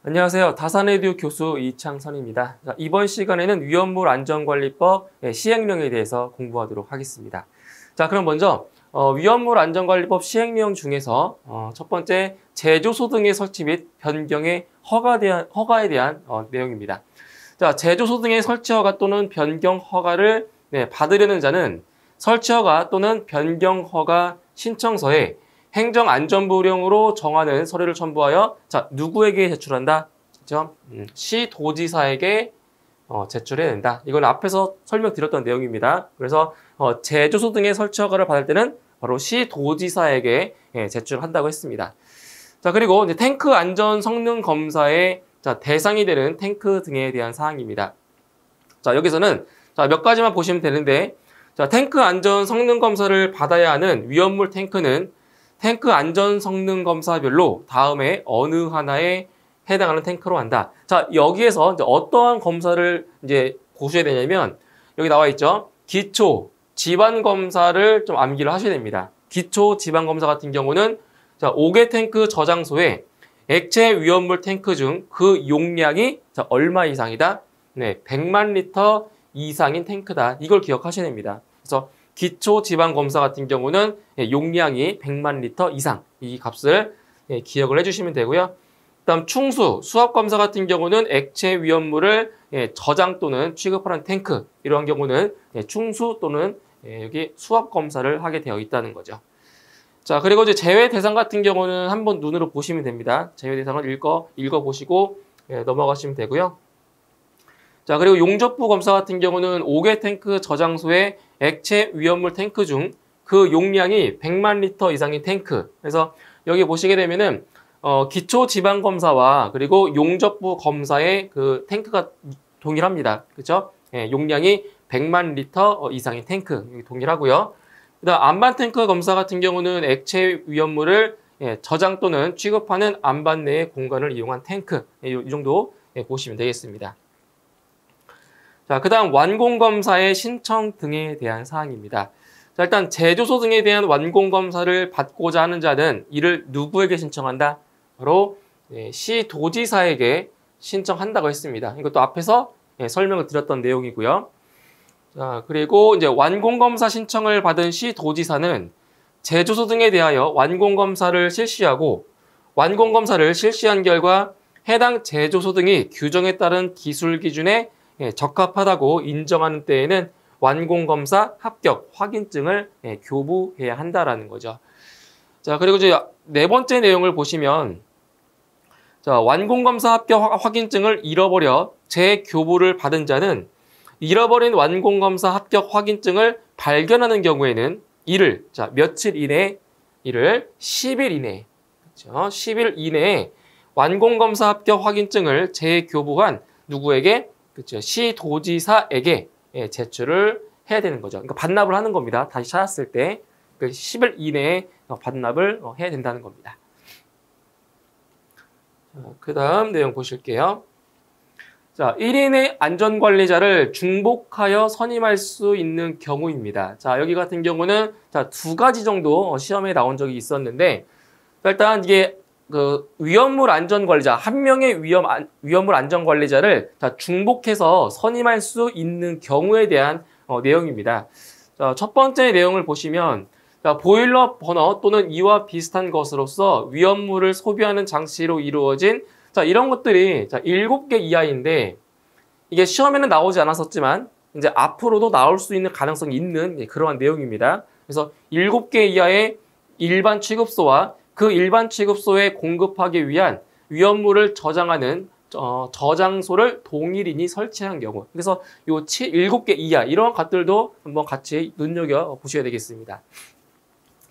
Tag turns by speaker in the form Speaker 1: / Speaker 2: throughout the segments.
Speaker 1: 안녕하세요. 다산에듀 교수 이창선입니다. 자, 이번 시간에는 위험물 안전관리법 시행령에 대해서 공부하도록 하겠습니다. 자, 그럼 먼저 위험물 안전관리법 시행령 중에서 첫 번째 제조소 등의 설치 및 변경의 허가에 대한 내용입니다. 자, 제조소 등의 설치 허가 또는 변경 허가를 받으려는 자는 설치 허가 또는 변경 허가 신청서에 행정안전부령으로 정하는 서류를 첨부하여 누구에게 제출한다? 그렇죠? 시도지사에게 제출해야 된다. 이건 앞에서 설명드렸던 내용입니다. 그래서 제조소 등의 설치 허가를 받을 때는 바로 시도지사에게 제출한다고 했습니다. 자, 그리고 이제 탱크 안전 성능 검사의 대상이 되는 탱크 등에 대한 사항입니다. 자, 여기서는 몇 가지만 보시면 되는데, 탱크 안전 성능 검사를 받아야 하는 위험물 탱크는 탱크 안전 성능 검사별로 다음에 어느 하나에 해당하는 탱크로 한다. 자, 여기에서 이제 어떠한 검사를 이제 보셔야 되냐면, 여기 나와 있죠. 기초 지반 검사를 좀 암기를 하셔야 됩니다. 기초 지반 검사 같은 경우는 5개 탱크 저장소에 액체 위험물 탱크 중 그 용량이 얼마 이상이다? 네, 100만 리터 이상인 탱크다. 이걸 기억하셔야 됩니다. 그래서 기초 지방 검사 같은 경우는 용량이 100만 리터 이상 이 값을 기억을 해주시면 되고요. 그다음 충수, 수압 검사 같은 경우는 액체 위험물을 저장 또는 취급하는 탱크 이러한 경우는 충수 또는 여기 수압 검사를 하게 되어 있다는 거죠. 자, 그리고 이제 제외 대상 같은 경우는 한번 눈으로 보시면 됩니다. 제외 대상을 읽어 보시고 넘어가시면 되고요. 자, 그리고 용접부 검사 같은 경우는 5개 탱크 저장소의 액체 위험물 탱크 중 그 용량이 100만 리터 이상인 탱크. 그래서 여기 보시게 되면은 기초 지방 검사와 그리고 용접부 검사의 그 탱크가 동일합니다. 그렇죠? 용량이 100만 리터 이상인 탱크 동일하고요. 그다음 안반 탱크 검사 같은 경우는 액체 위험물을 저장 또는 취급하는 안반 내의 공간을 이용한 탱크. 이 정도 보시면 되겠습니다. 자, 그 다음 완공검사의 신청 등에 대한 사항입니다. 자, 일단 제조소 등에 대한 완공검사를 받고자 하는 자는 이를 누구에게 신청한다? 바로 시도지사에게 신청한다고 했습니다. 이것도 앞에서 설명을 드렸던 내용이고요. 자, 그리고 이제 완공검사 신청을 받은 시도지사는 제조소 등에 대하여 완공검사를 실시하고 완공검사를 실시한 결과 해당 제조소 등이 규정에 따른 기술 기준에 적합하다고 인정하는 때에는 완공검사 합격 확인증을 교부해야 한다라는 거죠. 자, 그리고 이제 네 번째 내용을 보시면 완공검사 합격 확인증을 잃어버려 재교부를 받은 자는 잃어버린 완공검사 합격 확인증을 발견하는 경우에는 이를 며칠 이내에 이를 10일 이내에 그렇죠? 10일 이내에 완공검사 합격 확인증을 재교부한 누구에게 그렇죠. 시도지사에게 제출을 해야 되는 거죠. 그러니까 반납을 하는 겁니다. 다시 찾았을 때 10일 이내에 반납을 해야 된다는 겁니다. 그 다음 내용 보실게요. 자, 1인의 안전관리자를 중복하여 선임할 수 있는 경우입니다. 자, 여기 같은 경우는 두 가지 정도 시험에 나온 적이 있었는데, 일단 이게 위험물 안전관리자, 한 명의 위험물 안전관리자를 중복해서 선임할 수 있는 경우에 대한 내용입니다. 자, 첫 번째 내용을 보시면 보일러 버너 또는 이와 비슷한 것으로서 위험물을 소비하는 장치로 이루어진 이런 것들이 7개 이하인데 이게 시험에는 나오지 않았었지만 이제 앞으로도 나올 수 있는 가능성이 있는 그러한 내용입니다. 그래서 7개 이하의 일반 취급소와 그 일반 취급소에 공급하기 위한 위험물을 저장하는 저장소를 동일인이 설치한 경우. 그래서 요 7개 이하 이러한 것들도 한번 같이 눈여겨보셔야 되겠습니다.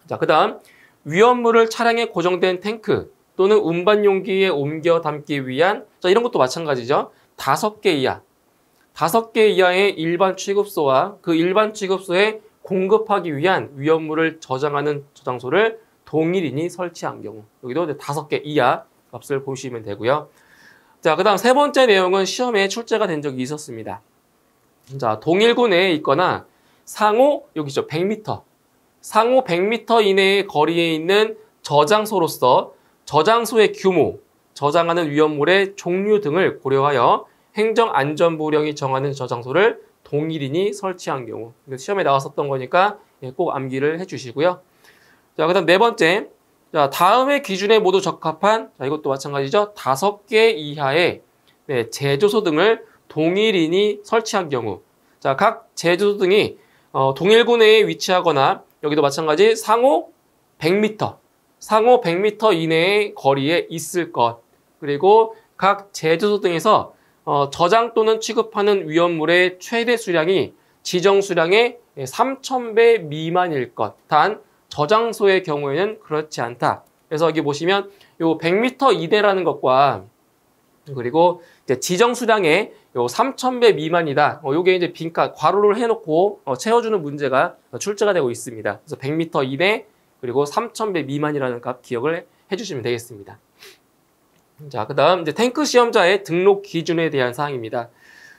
Speaker 1: 자, 그 다음 위험물을 차량에 고정된 탱크 또는 운반 용기에 옮겨 담기 위한 이런 것도 마찬가지죠. 5개 이하. 5개 이하의 일반 취급소와 그 일반 취급소에 공급하기 위한 위험물을 저장하는 저장소를 동일인이 설치한 경우. 여기도 5개 이하 값을 보시면 되고요. 자, 그 다음 세 번째 내용은 시험에 출제가 된 적이 있었습니다. 자, 동일구 내에 있거나 상호, 여기죠, 100m. 상호 100m 이내의 거리에 있는 저장소로서 저장소의 규모, 저장하는 위험물의 종류 등을 고려하여 행정안전부령이 정하는 저장소를 동일인이 설치한 경우. 시험에 나왔었던 거니까 꼭 암기를 해주시고요. 자, 그다음 네 번째. 자, 다음의 기준에 모두 적합한, 자, 이것도 마찬가지죠. 5개 이하의 제조소 등을 동일인이 설치한 경우. 자, 각 제조소 등이 동일구 내에 위치하거나, 여기도 마찬가지 상호 100m, 상호 100m 이내의 거리에 있을 것. 그리고 각 제조소 등에서 저장 또는 취급하는 위험물의 최대 수량이 지정 수량의 3,000배 미만일 것. 단 저장소의 경우에는 그렇지 않다. 그래서 여기 보시면 요 100m 이내라는 것과 그리고 이제 지정 수량의 요 3,000배 미만이다. 요게 이제 빈칸 괄호를 해놓고 채워주는 문제가 출제가 되고 있습니다. 그래서 100m 이내 그리고 3,000배 미만이라는 값 기억을 해주시면 되겠습니다. 자, 그다음 이제 탱크 시험자의 등록 기준에 대한 사항입니다.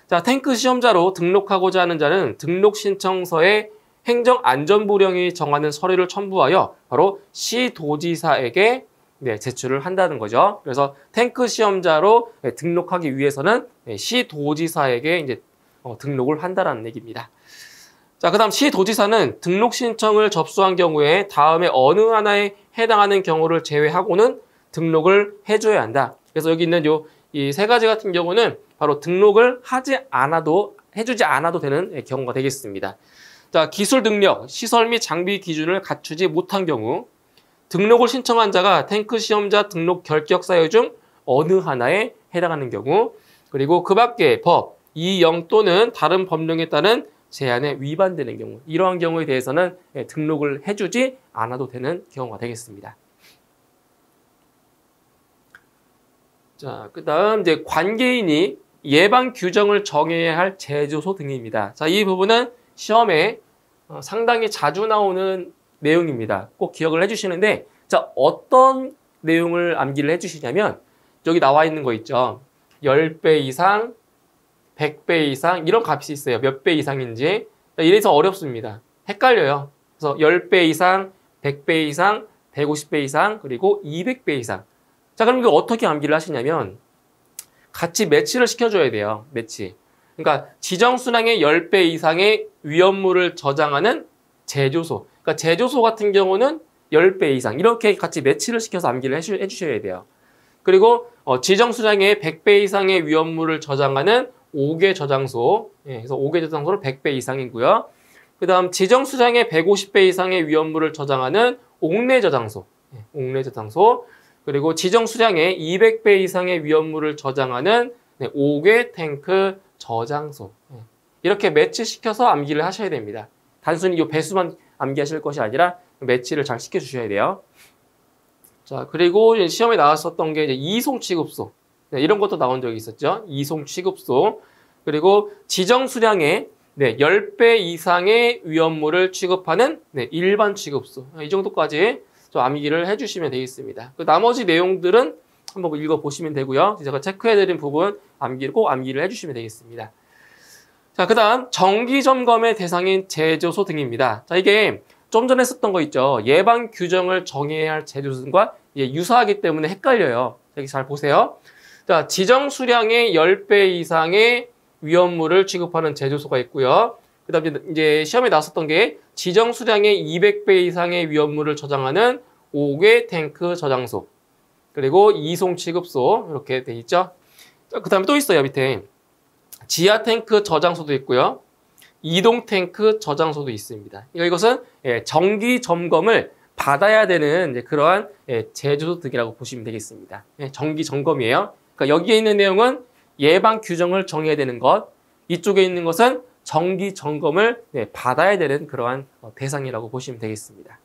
Speaker 1: 자, 탱크 시험자로 등록하고자 하는 자는 등록 신청서에 행정안전부령이 정하는 서류를 첨부하여 바로 시도지사에게 제출을 한다는 거죠. 그래서 탱크 시험자로 등록하기 위해서는 시도지사에게 이제 등록을 한다라는 얘기입니다. 자, 그다음 시도지사는 등록 신청을 접수한 경우에 다음에 어느 하나에 해당하는 경우를 제외하고는 등록을 해줘야 한다. 그래서 여기 있는 이 세 가지 같은 경우는 바로 등록을 해주지 않아도 되는 경우가 되겠습니다. 자, 기술 능력, 시설 및 장비 기준을 갖추지 못한 경우, 등록을 신청한 자가 탱크 시험자 등록 결격 사유 중 어느 하나에 해당하는 경우, 그리고 그 밖의 법, 이영 또는 다른 법령에 따른 제한에 위반되는 경우, 이러한 경우에 대해서는 등록을 해주지 않아도 되는 경우가 되겠습니다. 자, 그 다음 이제 관계인이 예방 규정을 정해야 할 제조소 등입니다. 자, 이 부분은 시험에 상당히 자주 나오는 내용입니다. 꼭 기억을 해주시는데, 자, 어떤 내용을 암기를 해주시냐면, 여기 나와 있는 거 있죠. 10배 이상, 100배 이상, 이런 값이 있어요. 몇 배 이상인지. 이래서 어렵습니다. 헷갈려요. 그래서 10배 이상, 100배 이상, 150배 이상, 그리고 200배 이상. 자, 그럼 이거 어떻게 암기를 하시냐면, 같이 매치를 시켜줘야 돼요. 매치. 그러니까 지정 수량의 10배 이상의 위험물을 저장하는 제조소. 그러니까 제조소 같은 경우는 10배 이상. 이렇게 같이 매치를 시켜서 암기를 해주셔야 돼요. 그리고 지정 수량의 100배 이상의 위험물을 저장하는 5개 저장소. 그래서 5개 저장소는 100배 이상이고요. 그 다음 지정 수량의 150배 이상의 위험물을 저장하는 옥내 저장소. 옥내 저장소. 그리고 지정 수량의 200배 이상의 위험물을 저장하는 5개 탱크 저장소. 이렇게 매치시켜서 암기를 하셔야 됩니다. 단순히 이 배수만 암기하실 것이 아니라 매치를 잘 시켜주셔야 돼요. 자, 그리고 시험에 나왔었던 게 이제 이송 취급소. 이런 것도 나온 적이 있었죠. 이송 취급소. 그리고 지정 수량의 10배 이상의 위험물을 취급하는 일반 취급소. 이 정도까지 좀 암기를 해주시면 되겠습니다. 그 나머지 내용들은 한번 읽어보시면 되고요. 제가 체크해드린 부분 꼭 암기를 해주시면 되겠습니다. 자, 그 다음 정기점검의 대상인 제조소 등입니다. 자, 이게 좀 전에 썼던 거 있죠. 예방 규정을 정해야 할 제조소 등과 유사하기 때문에 헷갈려요. 여기 잘 보세요. 자, 지정 수량의 10배 이상의 위험물을 취급하는 제조소가 있고요. 그 다음에 이제 시험에 나왔었던 게 지정 수량의 200배 이상의 위험물을 저장하는 5개 탱크 저장소. 그리고 이송 취급소. 이렇게 돼 있죠. 그 다음에 또 있어요. 밑에. 지하 탱크 저장소도 있고요. 이동 탱크 저장소도 있습니다. 이것은 정기 점검을 받아야 되는 그러한 제조소 등이라고 보시면 되겠습니다. 정기 점검이에요. 그러니까 여기에 있는 내용은 예방 규정을 정해야 되는 것. 이쪽에 있는 것은 정기 점검을 받아야 되는 그러한 대상이라고 보시면 되겠습니다.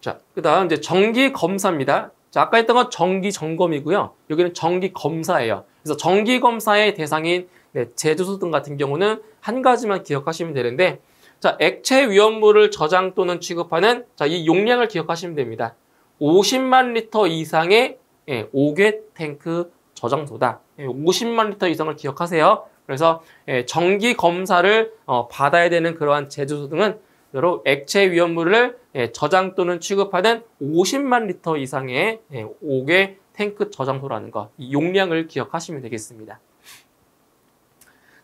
Speaker 1: 자, 그 다음 이제 정기 검사입니다. 자, 아까 했던 건 정기 점검이고요. 여기는 정기 검사예요. 그래서 정기 검사의 대상인 제조소 등 같은 경우는 한 가지만 기억하시면 되는데, 자, 액체 위험물을 저장 또는 취급하는 이 용량을 기억하시면 됩니다. 50만 리터 이상의 5개 탱크 저장소다. 50만 리터 이상을 기억하세요. 그래서 정기 검사를 받아야 되는 그러한 제조소 등은 여러 액체 위험물을 저장 또는 취급하는 50만 리터 이상의 5개 탱크 저장소라는 거, 이 용량을 기억하시면 되겠습니다.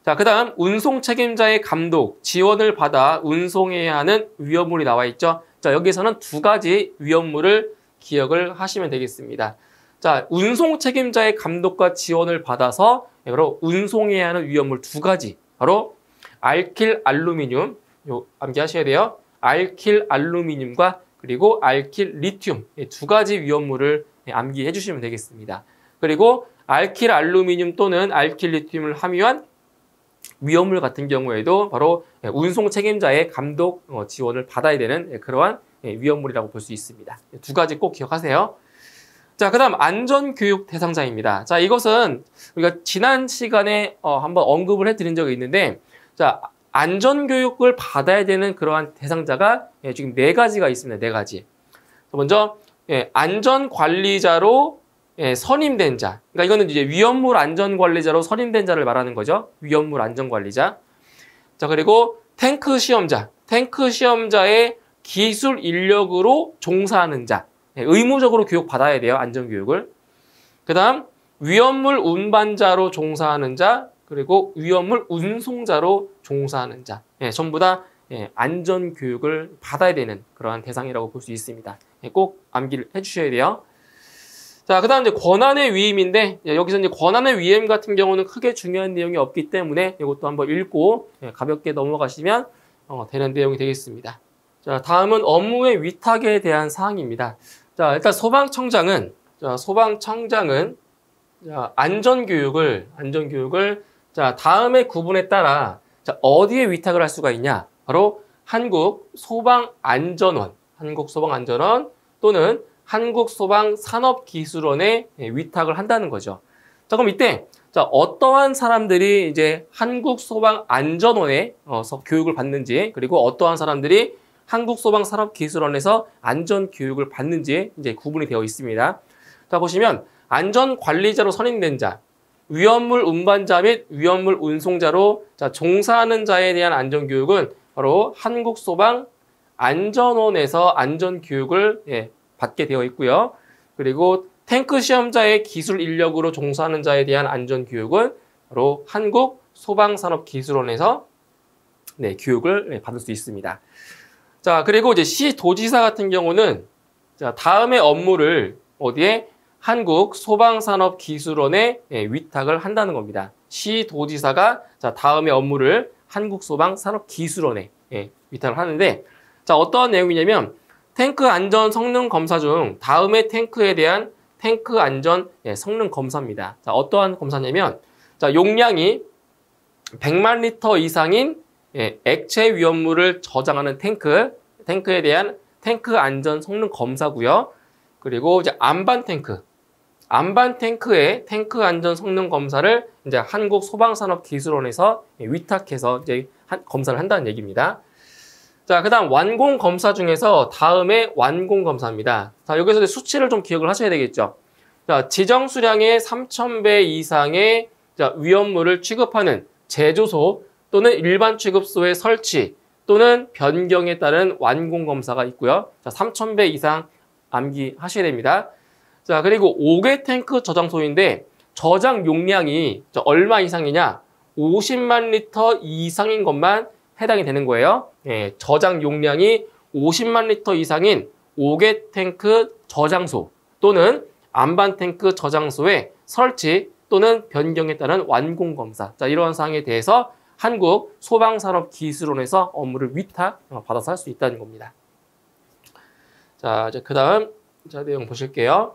Speaker 1: 자, 그 다음 운송 책임자의 감독, 지원을 받아 운송해야 하는 위험물이 나와 있죠. 자, 여기서는 두 가지 위험물을 기억을 하시면 되겠습니다. 자, 운송 책임자의 감독과 지원을 받아서 바로 운송해야 하는 위험물 두 가지, 바로 알킬 알루미늄, 요 암기하셔야 돼요. 알킬 알루미늄과 그리고 알킬 리튬, 두 가지 위험물을 암기해 주시면 되겠습니다. 그리고 알킬 알루미늄 또는 알킬 리튬을 함유한 위험물 같은 경우에도 바로 운송 책임자의 감독 지원을 받아야 되는 그러한 위험물이라고 볼 수 있습니다. 두 가지 꼭 기억하세요. 자, 그 다음 안전교육 대상자입니다. 자, 이것은 우리가 지난 시간에 한번 언급을 해드린 적이 있는데, 자, 안전교육을 받아야 되는 그러한 대상자가 지금 4가지가 있습니다. 4가지. 먼저 안전관리자로 선임된 자. 그러니까 이거는 이제 위험물 안전관리자로 선임된 자를 말하는 거죠. 위험물 안전관리자. 자, 그리고 탱크 시험자. 탱크 시험자의 기술 인력으로 종사하는 자. 의무적으로 교육받아야 돼요. 안전교육을. 그 다음 위험물 운반자로 종사하는 자, 그리고 위험물 운송자로 종사하는 자. 전부 다 안전교육을 받아야 되는 그러한 대상이라고 볼 수 있습니다. 꼭 암기를 해주셔야 돼요. 자, 그 다음 이제 권한의 위임인데, 여기서 이제 권한의 위임 같은 경우는 크게 중요한 내용이 없기 때문에 이것도 한번 읽고 가볍게 넘어가시면 되는 내용이 되겠습니다. 자, 다음은 업무의 위탁에 대한 사항입니다. 자, 일단 소방청장은 안전교육을 자, 다음의 구분에 따라 자, 어디에 위탁을 할 수가 있냐? 바로 한국소방안전원 또는 한국소방산업기술원에 위탁을 한다는 거죠. 자, 그럼 이때 자, 어떠한 사람들이 이제 한국소방안전원에서 교육을 받는지, 그리고 어떠한 사람들이 한국소방산업기술원에서 안전교육을 받는지 이제 구분이 되어 있습니다. 자, 보시면 안전관리자로 선임된 자, 위험물 운반자 및 위험물 운송자로 자, 종사하는 자에 대한 안전교육은 바로 한국소방안전원에서 안전교육을 받게 되어 있고요. 그리고 탱크 시험자의 기술 인력으로 종사하는 자에 대한 안전교육은 바로 한국소방산업기술원에서 교육을 받을 수 있습니다. 자, 그리고 이제 시도지사 같은 경우는 자, 다음의 업무를 어디에? 한국소방산업기술원에 위탁을 한다는 겁니다. 시도지사가 자, 다음의 업무를 한국소방산업기술원에 위탁을 하는데, 자, 어떠한 내용이냐면 탱크 안전 성능 검사 중 다음의 탱크에 대한 탱크 안전 성능 검사입니다. 자, 어떠한 검사냐면 자, 용량이 100만 리터 이상인 액체 위험물을 저장하는 탱크에 대한 탱크 안전 성능 검사고요. 그리고 이제 안반 탱크의 탱크 안전 성능 검사를 이제 한국소방산업기술원에서 위탁해서 이제 검사를 한다는 얘기입니다. 자, 그다음 완공 검사 중에서 다음에 완공 검사입니다. 자, 여기서 이제 수치를 좀 기억을 하셔야 되겠죠. 자, 지정 수량의 3,000배 이상의 자, 위험물을 취급하는 제조소 또는 일반 취급소의 설치 또는 변경에 따른 완공 검사가 있고요. 자, 3,000배 이상 암기하셔야 됩니다. 자, 그리고 5개 탱크 저장소인데 저장 용량이 얼마 이상이냐? 50만 리터 이상인 것만 해당이 되는 거예요. 저장 용량이 50만 리터 이상인 5개 탱크 저장소 또는 안반 탱크 저장소의 설치 또는 변경에 따른 완공 검사. 자, 이러한 사항에 대해서 한국소방산업기술원에서 업무를 위탁 받아서 할 수 있다는 겁니다. 자, 이제 그다음 내용 보실게요.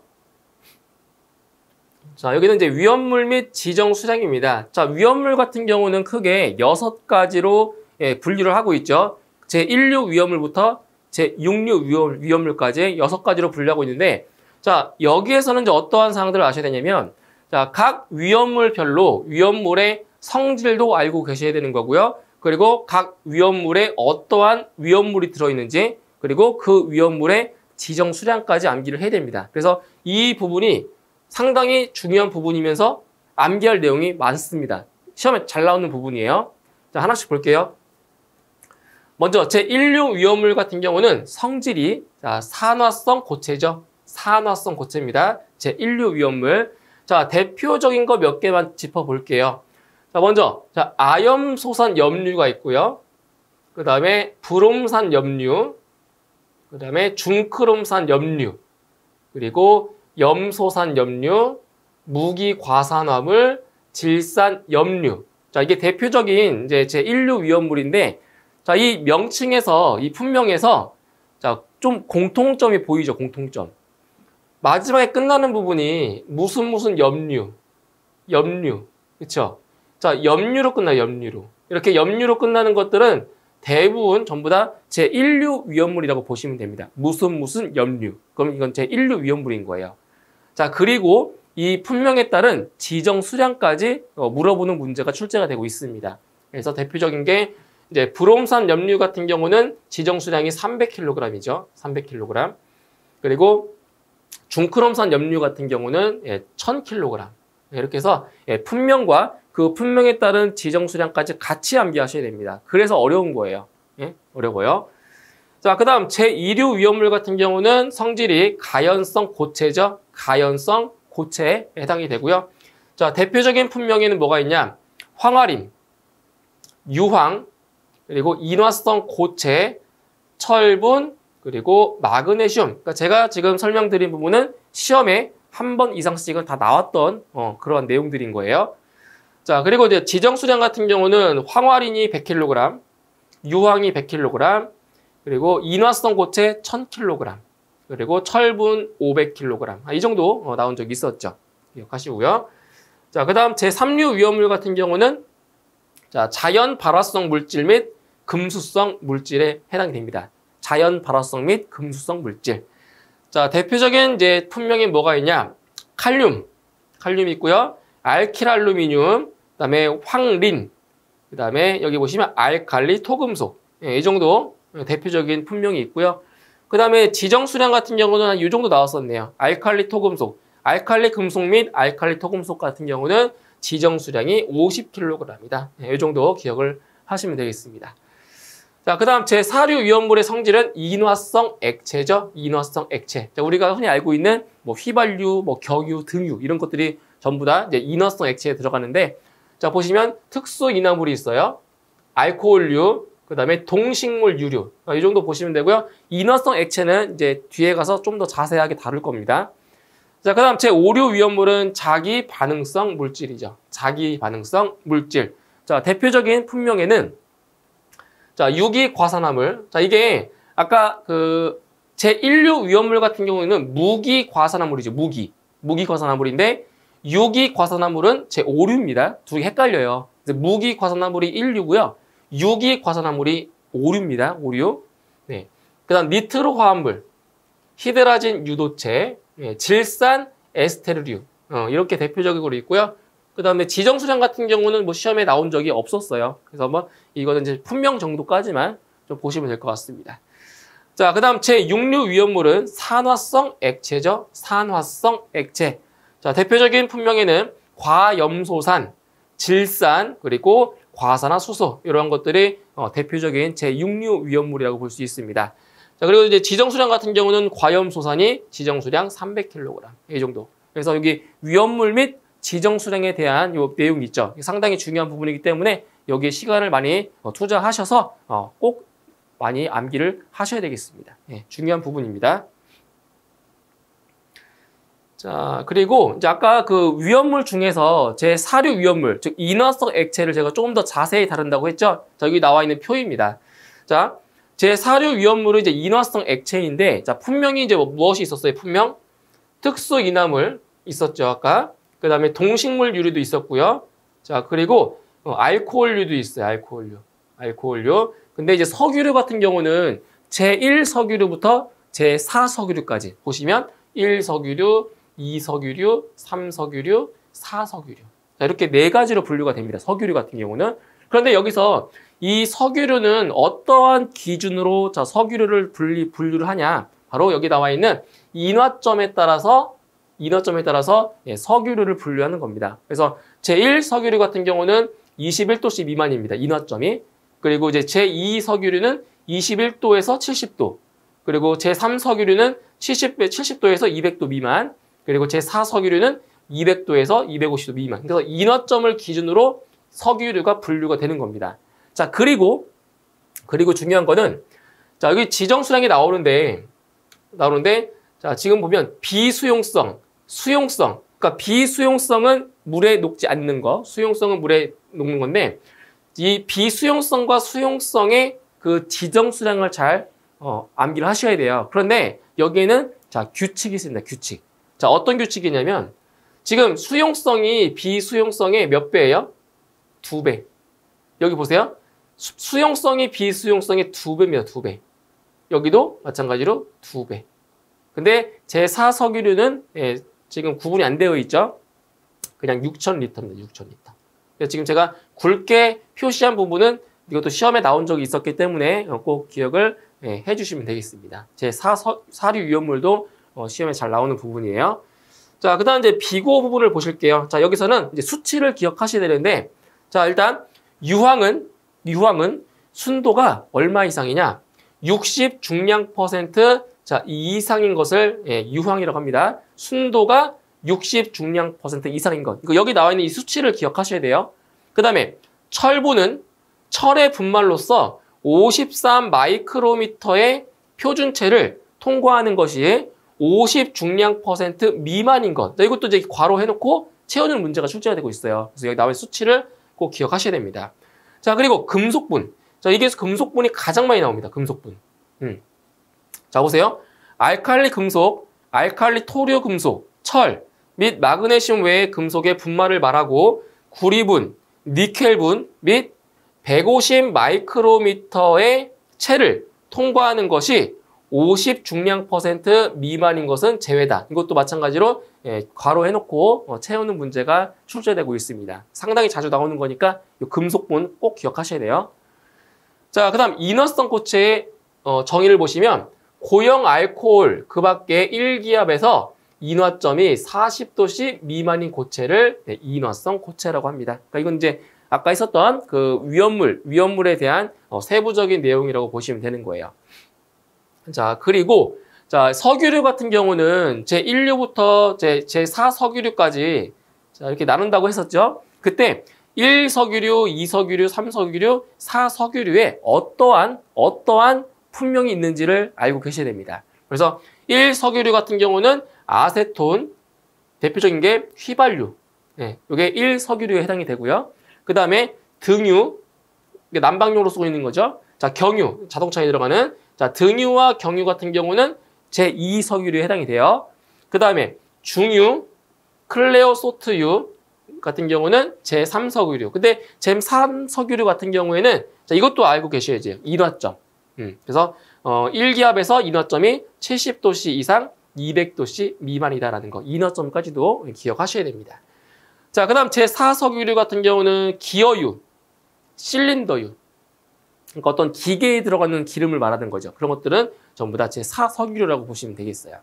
Speaker 1: 자, 여기는 이제 위험물 및 지정 수량입니다. 자, 위험물 같은 경우는 크게 6가지로 분류를 하고 있죠. 제1류 위험물부터 제6류 위험물까지 6가지로 분류하고 있는데, 자, 여기에서는 이제 어떠한 사항들을 아셔야 되냐면, 자, 각 위험물별로 위험물의 성질도 알고 계셔야 되는 거고요. 그리고 각 위험물에 어떠한 위험물이 들어있는지, 그리고 그 위험물의 지정 수량까지 암기를 해야 됩니다. 그래서 이 부분이 상당히 중요한 부분이면서 암기할 내용이 많습니다. 시험에 잘 나오는 부분이에요. 자, 하나씩 볼게요. 먼저 제1류 위험물 같은 경우는 성질이 산화성 고체죠. 산화성 고체입니다. 제1류 위험물. 자, 대표적인 거 몇 개만 짚어볼게요. 자, 먼저 아염소산 염류가 있고요. 그 다음에 브롬산 염류, 그 다음에 중크롬산 염류, 그리고 염소산 염류, 무기과산화물, 질산 염류. 자, 이게 대표적인 이제 제1류 위험물인데, 자, 이 명칭에서, 이 품명에서, 자, 좀 공통점이 보이죠, 공통점. 마지막에 끝나는 부분이 무슨 염류, 그쵸? 자, 염류로 끝나요, 염류로. 이렇게 염류로 끝나는 것들은 대부분 전부 다 제1류 위험물이라고 보시면 됩니다. 무슨 염류. 그럼 이건 제1류 위험물인 거예요. 자, 그리고 이 품명에 따른 지정 수량까지 물어보는 문제가 출제가 되고 있습니다. 그래서 대표적인 게 이제 브롬산 염류 같은 경우는 지정 수량이 300kg이죠. 300kg. 그리고 중크롬산 염류 같은 경우는 1000kg. 이렇게 해서 품명과 그 품명에 따른 지정 수량까지 같이 암기하셔야 됩니다. 그래서 어려운 거예요. 어려워요. 자, 그 다음 제2류 위험물 같은 경우는 성질이 가연성 고체죠. 가연성 고체에 해당이 되고요. 자, 대표적인 품명에는 뭐가 있냐? 황화림, 유황, 그리고 인화성 고체, 철분, 그리고 마그네슘. 그러니까 제가 지금 설명드린 부분은 시험에 한 번 이상씩은 다 나왔던 그런 내용들인 거예요. 자, 그리고 이제 지정 수량 같은 경우는 황화린이 100kg, 유황이 100kg, 그리고 인화성 고체 1000kg, 그리고 철분 500kg. 이 정도 나온 적이 있었죠. 기억하시고요. 자, 그 다음 제3류 위험물 같은 경우는 자, 자연 발화성 물질 및 금수성 물질에 해당이 됩니다. 자연 발화성 및 금수성 물질. 자, 대표적인 이제 품명이 뭐가 있냐? 칼륨이 있고요. 알키랄루미늄, 그다음에 황린, 그다음에 여기 보시면 알칼리 토금속. 이 정도 대표적인 품명이 있고요. 그다음에 지정 수량 같은 경우는 한 이 정도 나왔었네요. 알칼리 토금속, 알칼리 금속 및 알칼리 토금속 같은 경우는 지정 수량이 50kg입니다. 이 정도 기억을 하시면 되겠습니다. 자, 그 다음 제4류 위험물의 성질은 인화성 액체죠. 인화성 액체. 자, 우리가 흔히 알고 있는 뭐 휘발유, 뭐 경유, 등유 이런 것들이 전부 다 이제 인화성 액체에 들어가는데, 자, 보시면 특수 인화물이 있어요. 알코올류, 그 다음에 동식물 유류. 이 정도 보시면 되고요. 인화성 액체는 이제 뒤에 가서 좀 더 자세하게 다룰 겁니다. 자, 그 다음 제5류 위험물은 자기 반응성 물질이죠. 자기 반응성 물질. 자, 대표적인 품명에는 자, 유기과산화물. 자, 이게 아까 그 제1류 위험물 같은 경우에는 무기과산화물이죠. 무기과산화물인데 유기과산화물은 제5류입니다. 두 개 헷갈려요. 무기과산화물이 1류고요. 유기과산화물이 5류입니다. 5류. 네. 그다음 니트로 화합물, 히드라진 유도체, 질산 에스테르류. 이렇게 대표적으로 있고요. 그 다음에 지정 수량 같은 경우는 뭐 시험에 나온 적이 없었어요. 그래서 뭐 이거는 이제 품명 정도까지만 좀 보시면 될 것 같습니다. 자, 그 다음 제6류 위험물은 산화성 액체죠. 산화성 액체. 자, 대표적인 품명에는 과염소산, 질산, 그리고 과산화수소 이런 것들이 대표적인 제6류 위험물이라고 볼 수 있습니다. 자, 그리고 이제 지정 수량 같은 경우는 과염소산이 지정 수량 300kg 이 정도. 그래서 여기 위험물 및 지정 수량에 대한 요 내용이 있죠. 상당히 중요한 부분이기 때문에 여기에 시간을 많이 투자하셔서 꼭 많이 암기를 하셔야 되겠습니다. 중요한 부분입니다. 자, 그리고 이제 아까 그 위험물 중에서 제4류 위험물, 즉 인화성 액체를 제가 조금 더 자세히 다룬다고 했죠. 자, 여기 나와 있는 표입니다. 자, 제4류 위험물은 이제 인화성 액체인데, 자, 품명이 이제 무엇이 있었어요? 품명? 특수 인화물 있었죠, 아까. 그 다음에 동식물 유류도 있었고요. 자, 그리고 알코올류도 있어요. 알코올류. 근데 이제 석유류 같은 경우는 제1석유류부터 제4석유류까지 보시면 1석유류, 2석유류, 3석유류, 4석유류. 자, 이렇게 네 가지로 분류가 됩니다. 석유류 같은 경우는. 그런데 여기서 이 석유류는 어떠한 기준으로 자, 석유류를 분류를 하냐? 바로 여기 나와 있는 인화점에 따라서 석유류를 분류하는 겁니다. 그래서 제1석유류 같은 경우는 21도씨 미만입니다. 인화점이. 그리고 이제 제2석유류는 21도에서 70도. 그리고 제3석유류는 70도에서 200도 미만. 그리고 제4석유류는 200도에서 250도 미만. 그래서 인화점을 기준으로 석유류가 분류가 되는 겁니다. 자, 그리고 중요한 거는, 자, 여기 지정수량이 나오는데, 자, 지금 보면 비수용성, 수용성. 그러니까 비수용성은 물에 녹지 않는 거, 수용성은 물에 녹는 건데, 이 비수용성과 수용성의 그 지정수량을 잘 암기를 하셔야 돼요. 그런데 여기에는 자, 규칙이 있습니다. 규칙. 자, 어떤 규칙이냐면, 지금 수용성이 비수용성의 몇 배예요? 2배. 여기 보세요. 수용성이 비수용성의 2배입니다. 2배. 여기도 마찬가지로 2배. 근데 제4석유류는 지금 구분이 안 되어 있죠. 그냥 6,000리터입니다. 6,000리터. 그래서 지금 제가 굵게 표시한 부분은 이것도 시험에 나온 적이 있었기 때문에 꼭 기억을 해주시면 되겠습니다. 제4사류 위험물도 시험에 잘 나오는 부분이에요. 자, 그 다음 이제 비고 부분을 보실게요. 자, 여기서는 이제 수치를 기억하셔야 되는데, 자, 일단 유황은 순도가 얼마 이상이냐? 60 중량 %, 자, 이 이상인 것을 유황이라고 합니다. 순도가 60 중량 % 이상인 것. 이거 여기 나와 있는 이 수치를 기억하셔야 돼요. 그 다음에 철분은 철의 분말로서 53 마이크로미터의 표준체를 통과하는 것이 50 중량 % 미만인 것. 자, 이것도 이제 괄호 해놓고 채우는 문제가 출제가 되고 있어요. 그래서 여기 나와 있는 수치를 꼭 기억하셔야 됩니다. 자, 그리고 금속분. 자, 이게 금속분이 가장 많이 나옵니다. 금속분. 자, 보세요. 알칼리 금속, 알칼리 토류 금속, 철 및 마그네슘 외의 금속의 분말을 말하고 구리분, 니켈분 및 150 마이크로미터의 체를 통과하는 것이 50 중량 % 미만인 것은 제외다. 이것도 마찬가지로 괄호 해놓고 채우는 문제가 출제되고 있습니다. 상당히 자주 나오는 거니까 이 금속분 꼭 기억하셔야 돼요. 자, 그 다음 인화성 고체의 정의를 보시면 고형 알코올 그 밖에 1기압에서 인화점이 40도씨 미만인 고체를 인화성 고체라고 합니다. 그러니까 이건 이제 아까 있었던 그 위험물에 대한 세부적인 내용이라고 보시면 되는 거예요. 자, 그리고 자, 석유류 같은 경우는 제1류부터 제4석유류까지 자, 이렇게 나눈다고 했었죠. 그때 1석유류, 2석유류, 3석유류, 4석유류에 어떠한 품명이 있는지를 알고 계셔야 됩니다. 그래서 1석유류 같은 경우는 아세톤, 대표적인 게 휘발유. 이게 1석유류에 해당이 되고요. 그 다음에 등유, 이게 난방용으로 쓰고 있는 거죠. 자, 경유, 자동차에 들어가는. 자, 등유와 경유 같은 경우는 제2석유류에 해당이 돼요. 그 다음에 중유, 클레오소트유 같은 경우는 제3석유류. 근데 제3석유류 같은 경우에는 자, 이것도 알고 계셔야죠. 인화점. 그래서 1기압에서 인화점이 70도씨 이상 200도씨 미만이다라는 거. 인화점까지도 기억하셔야 됩니다. 자, 그 다음 제4석유류 같은 경우는 기어유, 실린더유. 그러니까 어떤 기계에 들어가는 기름을 말하는 거죠. 그런 것들은 전부 다 제4석유류라고 보시면 되겠어요.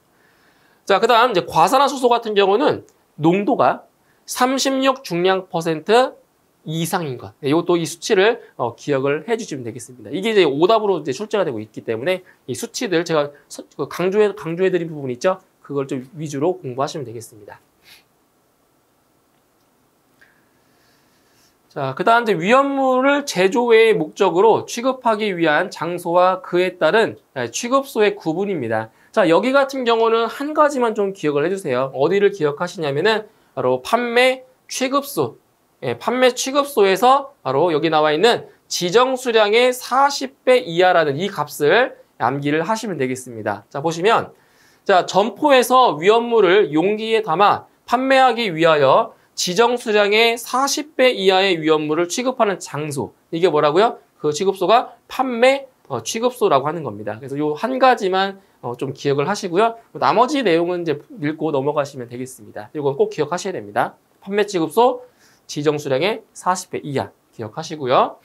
Speaker 1: 자, 그 다음 이제 과산화수소 같은 경우는 농도가 36 중량 % 이상인 것. 이것도 이 수치를 기억을 해주시면 되겠습니다. 이게 이제 오답으로 이제 출제가 되고 있기 때문에 이 수치들 제가 강조해드린 부분 있죠? 그걸 좀 위주로 공부하시면 되겠습니다. 자, 그 다음 이제 위험물을 제조의 목적으로 취급하기 위한 장소와 그에 따른 취급소의 구분입니다. 자, 여기 같은 경우는 한 가지만 좀 기억을 해주세요. 어디를 기억하시냐면은 바로 판매 취급소. 판매 취급소에서 바로 여기 나와 있는 지정 수량의 40배 이하라는 이 값을 암기를 하시면 되겠습니다. 자, 보시면 자, 점포에서 위험물을 용기에 담아 판매하기 위하여 지정 수량의 40배 이하의 위험물을 취급하는 장소. 이게 뭐라고요? 그 취급소가 판매 취급소라고 하는 겁니다. 그래서 요 한 가지만 좀 기억을 하시고요. 나머지 내용은 이제 읽고 넘어가시면 되겠습니다. 이건 꼭 기억하셔야 됩니다. 판매 취급소 지정 수량의 40배 이하 기억하시고요.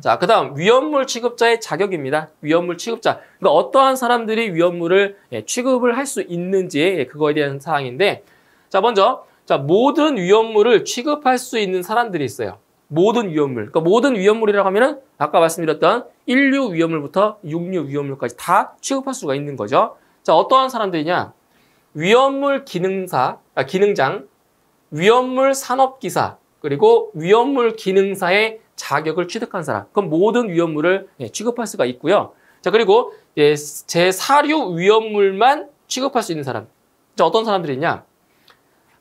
Speaker 1: 자, 그 다음 위험물 취급자의 자격입니다. 위험물 취급자. 그러니까 어떠한 사람들이 위험물을 취급을 할 수 있는지 그거에 대한 사항인데, 자, 먼저 자, 모든 위험물을 취급할 수 있는 사람들이 있어요. 모든 위험물. 그러니까 모든 위험물이라고 하면은 아까 말씀드렸던 1류 위험물부터 6류 위험물까지 다 취급할 수가 있는 거죠. 자, 어떠한 사람들이냐? 위험물 기능장, 위험물 산업기사, 그리고 위험물 기능사의 자격을 취득한 사람. 그럼 모든 위험물을 취급할 수가 있고요. 자, 그리고 제4류 위험물만 취급할 수 있는 사람. 자, 어떤 사람들이냐?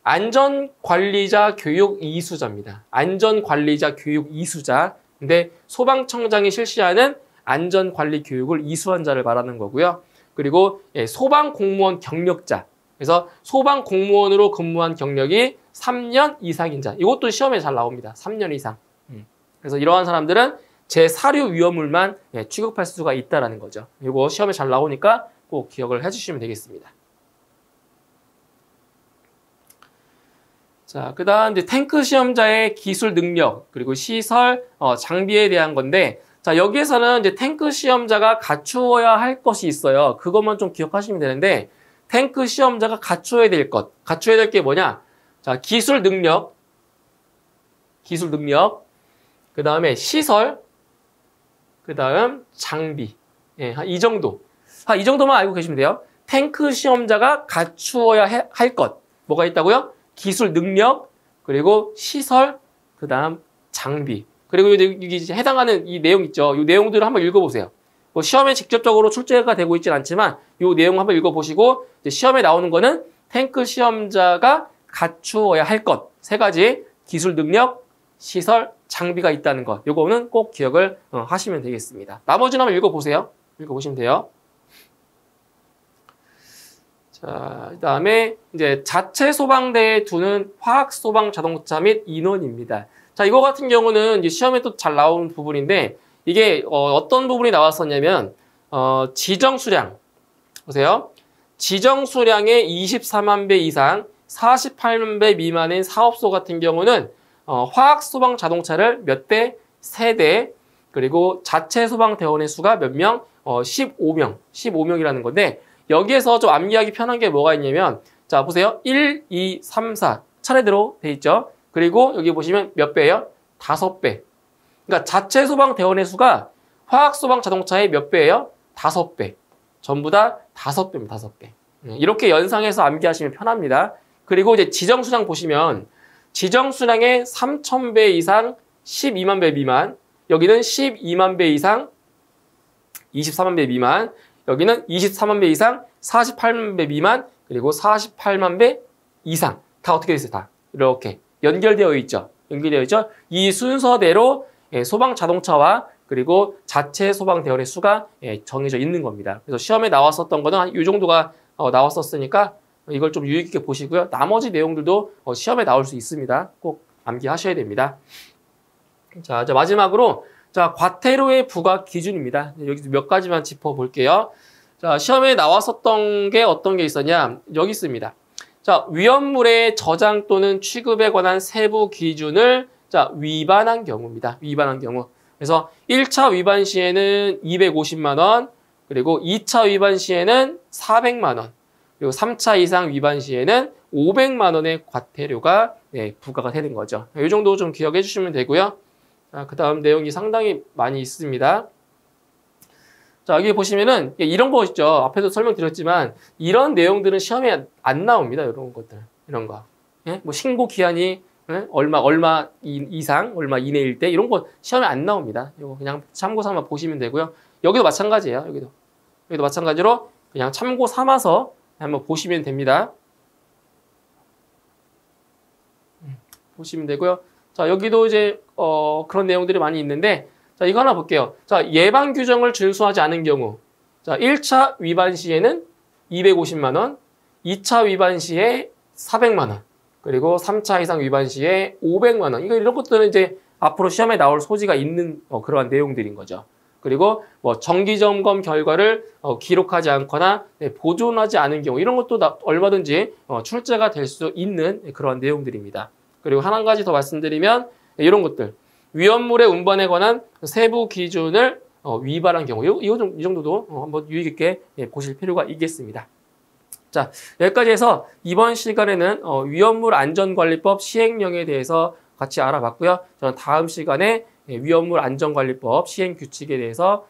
Speaker 1: 안전관리자 교육 이수자입니다. 안전관리자 교육 이수자. 근데 소방청장이 실시하는 안전관리 교육을 이수한 자를 말하는 거고요. 그리고 소방공무원 경력자. 그래서 소방공무원으로 근무한 경력이 3년 이상인 자. 이것도 시험에 잘 나옵니다. 3년 이상. 그래서 이러한 사람들은 제4류 위험물만 취급할 수가 있다는 거죠. 이거 시험에 잘 나오니까 꼭 기억을 해주시면 되겠습니다. 자, 그 다음 이제 탱크 시험자의 기술 능력, 그리고 시설, 장비에 대한 건데, 자, 여기에서는 이제 탱크 시험자가 갖추어야 할 것이 있어요. 그것만 좀 기억하시면 되는데, 탱크 시험자가 갖춰야 될 것, 갖춰야 될 게 뭐냐? 자, 기술 능력, 그 다음에 시설, 그 다음 장비. 이 정도. 이 정도만 알고 계시면 돼요. 탱크 시험자가 갖추어야 할 것, 뭐가 있다고요? 기술 능력, 그리고 시설, 그 다음 장비. 그리고 여기 해당하는 이 내용 있죠. 이 내용들을 한번 읽어보세요. 뭐 시험에 직접적으로 출제가 되고 있진 않지만 이 내용 한번 읽어보시고 이제 시험에 나오는 거는 탱크 시험자가 갖추어야 할 것 세 가지 기술 능력, 시설, 장비가 있다는 것. 요거는 꼭 기억을 하시면 되겠습니다. 나머지는 한번 읽어보세요. 읽어보시면 돼요. 자, 그 다음에 이제 자체 소방대에 두는 화학 소방 자동차 및 인원입니다. 자, 이거 같은 경우는 이제 시험에 또 잘 나오는 부분인데 이게 어떤 부분이 나왔었냐면 지정 수량 보세요. 지정 수량의 24만 배 이상 48만 배 미만인 사업소 같은 경우는 화학 소방 자동차를 몇 대? 3대. 그리고 자체 소방대원의 수가 몇 명? 15명이라는 건데 여기에서 좀 암기하기 편한 게 뭐가 있냐면 자, 보세요. 1, 2, 3, 4 차례대로 돼 있죠. 그리고 여기 보시면 몇 배예요? 5배. 그러니까 자체 소방대원의 수가 화학 소방 자동차의 몇 배예요? 5배. 전부 다 5배입니다. 5배. 이렇게 연상해서 암기하시면 편합니다. 그리고 이제 지정 수량 보시면 지정 수량의 3,000배 이상 12만 배 미만, 여기는 12만 배 이상 24만 배 미만, 여기는 24만 배 이상 48만 배 미만, 그리고 48만 배 이상. 다 어떻게 됐어요? 다 이렇게 연결되어 있죠. 이 순서대로 소방 자동차와 그리고 자체 소방대원의 수가 정해져 있는 겁니다. 그래서 시험에 나왔었던 거는 한 이 정도가 나왔었으니까 이걸 좀 유의 깊게 보시고요. 나머지 내용들도 시험에 나올 수 있습니다. 꼭 암기하셔야 됩니다. 자, 이제 마지막으로 자, 과태료의 부과 기준입니다. 여기서 몇 가지만 짚어볼게요. 자, 시험에 나왔었던 게 어떤 게 있었냐? 여기 있습니다. 자, 위험물의 저장 또는 취급에 관한 세부 기준을 자, 위반한 경우입니다. 위반한 경우. 그래서 1차 위반 시에는 250만 원, 그리고 2차 위반 시에는 400만 원, 그리고 3차 이상 위반 시에는 500만 원의 과태료가 부과가 되는 거죠. 이 정도 좀 기억해 주시면 되고요. 자, 그 다음 내용이 상당히 많이 있습니다. 자, 여기 보시면은 이런 거 있죠. 앞에도 설명드렸지만 이런 내용들은 시험에 안 나옵니다. 이런 것들. 이런 거. 예? 뭐 신고 기한이 얼마 이상, 얼마 이내일 때 이런 거 시험에 안 나옵니다. 이거 그냥 참고 삼아 보시면 되고요. 여기도 마찬가지예요. 여기도 마찬가지로 그냥 참고 삼아서 한번 보시면 됩니다. 보시면 되고요. 자, 여기도 이제 그런 내용들이 많이 있는데 자, 이거 하나 볼게요. 자, 예방 규정을 준수하지 않은 경우. 자, 1차 위반 시에는 250만 원, 2차 위반 시에 400만 원, 그리고 3차 이상 위반 시에 500만 원. 이런 것들은 이제 앞으로 시험에 나올 소지가 있는 그러한 내용들인 거죠. 그리고 뭐 정기 점검 결과를 기록하지 않거나 보존하지 않은 경우 이런 것도 얼마든지 출제가 될 수 있는 그러한 내용들입니다. 그리고 한 가지 더 말씀드리면 이런 것들. 위험물의 운반에 관한 세부 기준을 위반한 경우 이 정도도 한번 유의 깊게 보실 필요가 있겠습니다. 자, 여기까지 해서 이번 시간에는 위험물 안전관리법 시행령에 대해서 같이 알아봤고요. 저는 다음 시간에 위험물 안전관리법 시행 규칙에 대해서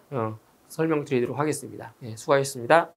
Speaker 1: 설명드리도록 하겠습니다. 수고하셨습니다.